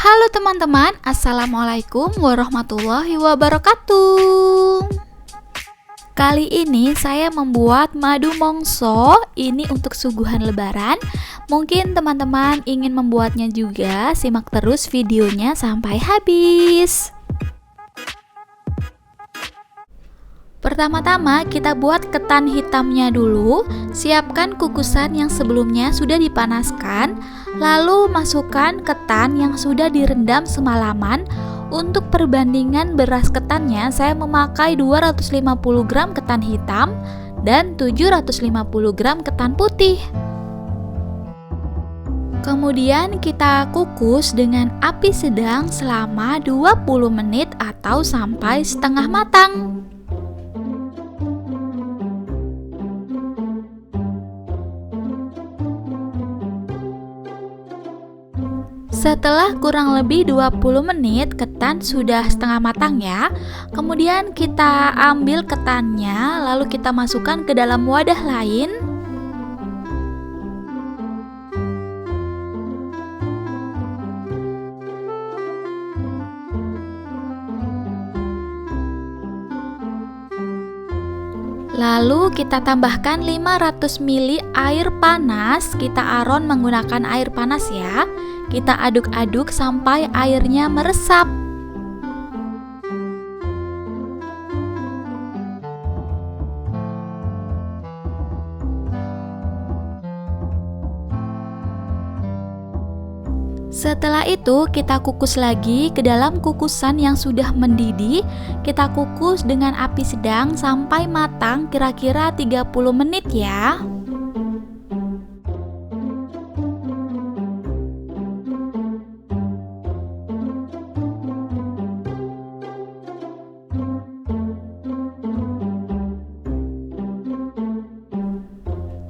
Halo teman-teman, Assalamualaikum warahmatullahi wabarakatuh. Kali ini saya membuat madu mongso. Ini untuk suguhan lebaran. Mungkin teman-teman ingin membuatnya juga. Simak terus videonya sampai habis. Pertama-tama kita buat ketan hitamnya dulu. Siapkan kukusan yang sebelumnya sudah dipanaskan. Lalu masukkan ketan yang sudah direndam semalaman. Untuk perbandingan beras ketannya, saya memakai 250 gram ketan hitam dan 750 gram ketan putih. Kemudian kita kukus dengan api sedang selama 20 menit atau sampai setengah matang. Setelah kurang lebih 20 menit, ketan sudah setengah matang ya. Kemudian kita ambil ketannya, lalu kita masukkan ke dalam wadah lain. Lalu kita tambahkan 500 ml air panas. Kita aron menggunakan air panas ya. Kita aduk-aduk sampai airnya meresap. Setelah itu kita kukus lagi ke dalam kukusan yang sudah mendidih. Kita kukus dengan api sedang sampai matang kira-kira 30 menit ya.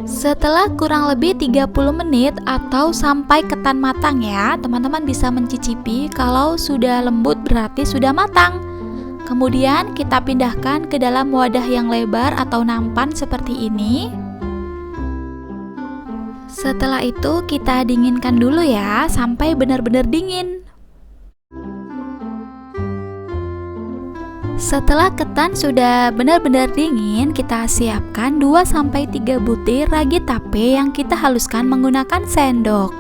Setelah kurang lebih 30 menit atau sampai ketan matang ya, teman-teman bisa mencicipi. Kalau sudah lembut berarti sudah matang. Kemudian kita pindahkan ke dalam wadah yang lebar atau nampan seperti ini. Setelah itu kita dinginkan dulu ya, sampai benar-benar dingin. Setelah ketan sudah benar-benar dingin, kita siapkan 2-3 butir ragi tape yang kita haluskan menggunakan sendok.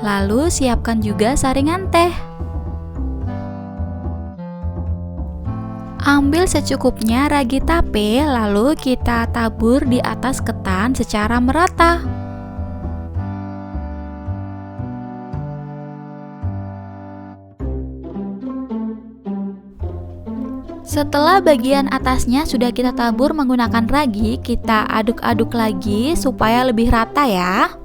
Lalu siapkan juga saringan teh. Ambil secukupnya ragi tape, lalu kita tabur di atas ketan secara merata. Setelah bagian atasnya sudah kita tabur menggunakan ragi, kita aduk-aduk lagi supaya lebih rata ya.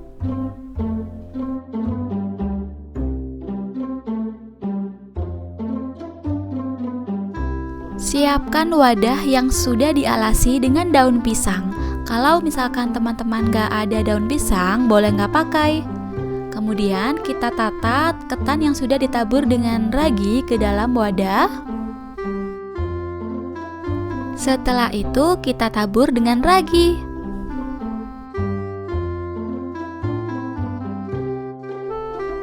Siapkan wadah yang sudah dialasi dengan daun pisang. Kalau misalkan teman-teman gak ada daun pisang, boleh gak pakai. Kemudian kita tata ketan yang sudah ditabur dengan ragi ke dalam wadah. Setelah itu kita tabur dengan ragi.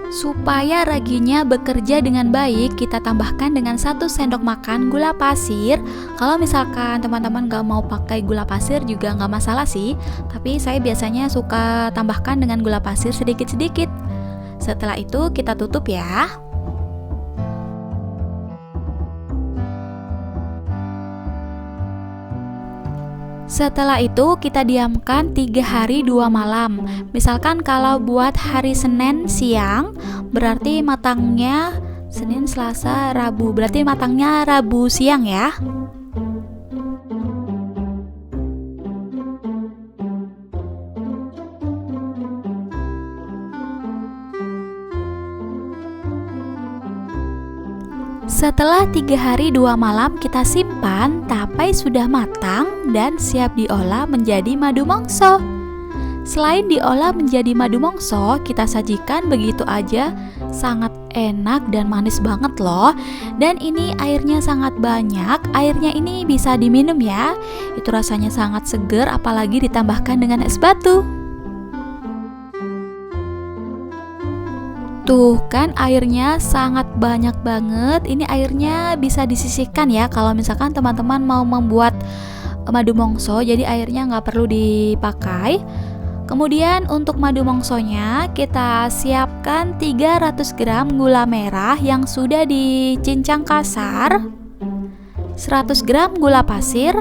Supaya raginya bekerja dengan baik, kita tambahkan dengan 1 sendok makan gula pasir. Kalau misalkan teman-teman gak mau pakai gula pasir juga gak masalah sih, tapi saya biasanya suka tambahkan dengan gula pasir sedikit-sedikit. Setelah itu kita tutup ya. Setelah itu kita diamkan 3 hari 2 malam. Misalkan kalau buat hari Senin siang, berarti matangnya Senin, Selasa, Rabu. Berarti matangnya Rabu siang ya. Setelah 3 hari 2 malam kita simpan, tapai sudah matang dan siap diolah menjadi madu mongso. Selain diolah menjadi madu mongso, kita sajikan begitu aja. Sangat enak dan manis banget loh. Dan ini airnya sangat banyak. Airnya ini bisa diminum ya. Itu rasanya sangat seger, apalagi ditambahkan dengan es batu. Tuh kan airnya sangat banyak banget. Ini airnya bisa disisihkan ya kalau misalkan teman-teman mau membuat madu mongso, jadi airnya nggak perlu dipakai. Kemudian untuk madu mongsonya kita siapkan 300 gram gula merah yang sudah dicincang kasar, 100 gram gula pasir,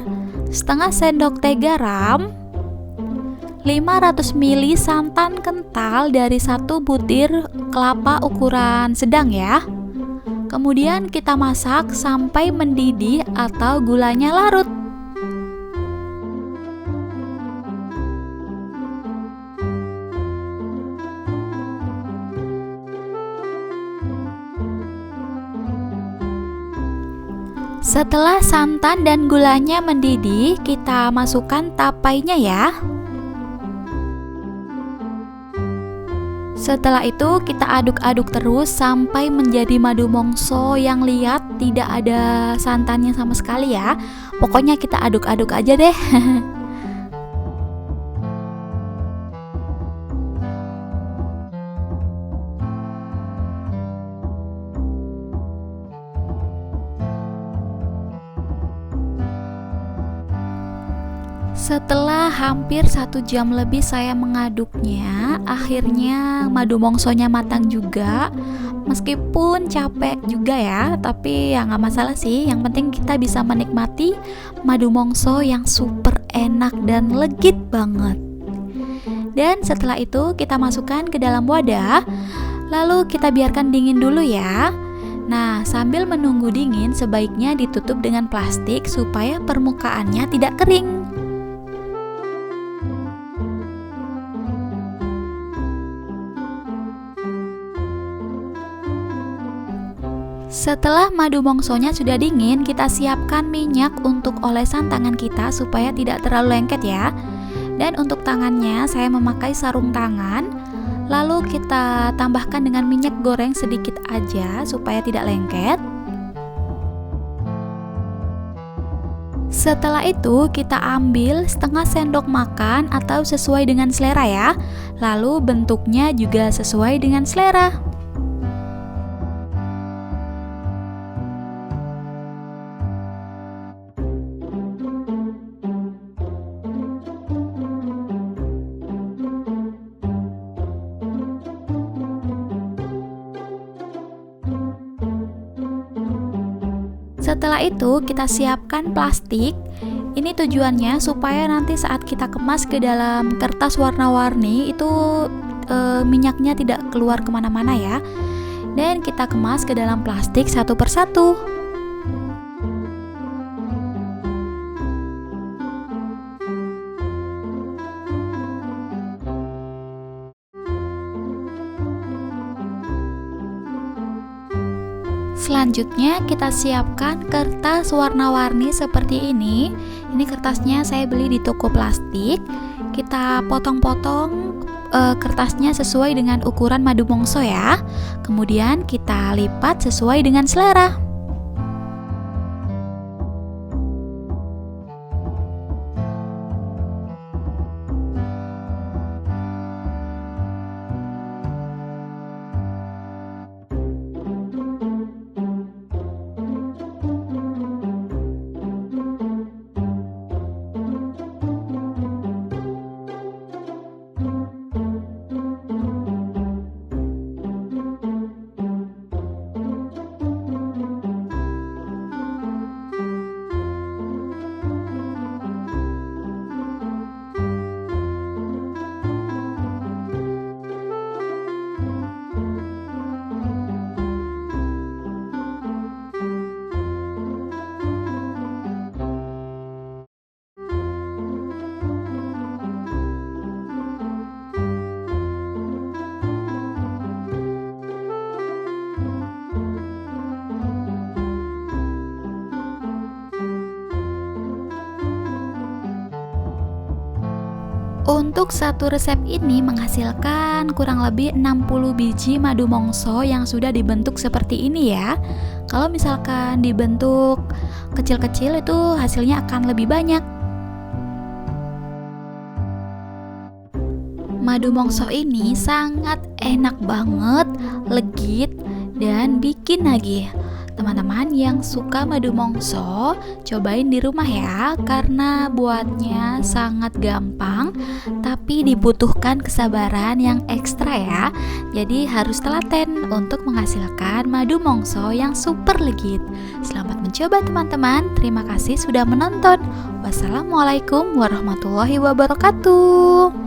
setengah sendok teh garam, 500 ml santan kental dari 1 butir kelapa ukuran sedang ya. Kemudian kita masak sampai mendidih atau gulanya larut. Setelah santan dan gulanya mendidih, kita masukkan tapainya ya. Setelah itu kita aduk-aduk terus sampai menjadi madu mongso yang lihat tidak ada santannya sama sekali ya. Pokoknya kita aduk-aduk aja deh. Setelah hampir 1 jam lebih saya mengaduknya, akhirnya madu mongsonya matang juga. Meskipun capek juga ya, tapi ya nggak masalah sih. Yang penting kita bisa menikmati madu mongso yang super enak dan legit banget. Dan setelah itu kita masukkan ke dalam wadah, lalu kita biarkan dingin dulu ya. Nah, sambil menunggu dingin sebaiknya ditutup dengan plastik supaya permukaannya tidak kering. Setelah madu mongsonya sudah dingin, kita siapkan minyak untuk olesan tangan kita supaya tidak terlalu lengket ya. Dan untuk tangannya saya memakai sarung tangan. Lalu kita tambahkan dengan minyak goreng sedikit aja supaya tidak lengket. Setelah itu kita ambil setengah sendok makan atau sesuai dengan selera ya. Lalu bentuknya juga sesuai dengan selera. Setelah itu kita siapkan plastik. Ini tujuannya supaya nanti saat kita kemas ke dalam kertas warna-warni itu minyaknya tidak keluar kemana-mana ya. Dan kita kemas ke dalam plastik satu persatu. Selanjutnya kita siapkan kertas warna-warni seperti ini. Ini kertasnya saya beli di toko plastik. Kita potong-potong kertasnya sesuai dengan ukuran madu mongso ya. Kemudian kita lipat sesuai dengan selera. Untuk satu resep ini menghasilkan kurang lebih 60 biji madu mongso yang sudah dibentuk seperti ini ya. Kalau misalkan dibentuk kecil-kecil itu hasilnya akan lebih banyak. Madu mongso ini sangat enak banget, legit, dan bikin nagih. Teman-teman yang suka madu mongso, cobain di rumah ya, karena buatnya sangat gampang, tapi dibutuhkan kesabaran yang ekstra ya. Jadi harus telaten untuk menghasilkan madu mongso yang super legit. Selamat mencoba teman-teman, terima kasih sudah menonton. Wassalamualaikum warahmatullahi wabarakatuh.